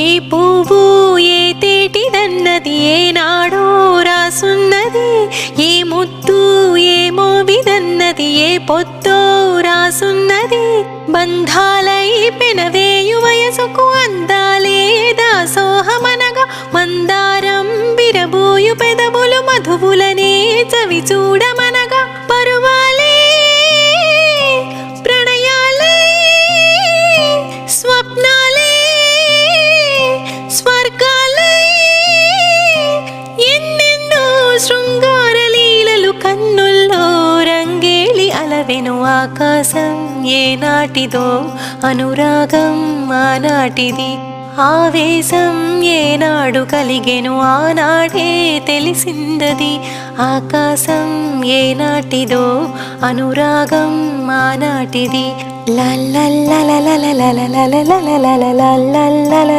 ఏ పువ్వు ఏ తేటిదన్నది ఏనాడో రాసున్నది, ఏ ముత్తు ఏ మోవిదన్నది ఏ పొద్దో రాసున్నది. బంధాలై పెనవేయు వయసుకు అందాలే దాసోహమనగా, మందారం విరబోయు పెదవులు మధువులనే చవి చూడమనగా. పరువాలే ప్రణయాలే స్వప్నాలే స్వర్గాలై ఎన్నెన్నో శృంగార లీలలు కన్నుల్లో రంగేళి అలవెను. ఆకాశం ఏనాటిదో అనురాగం ఆనాటిది, ఆవేశం ఏనాడు కలిగెను ఆనాడే తెలిసిందది. ఆకాశం ఏనాటిదో అనురాగం ఆనాటిది. ల ల ల ల ల ల ల ల ల ల ల ల ల ల ల ల ల.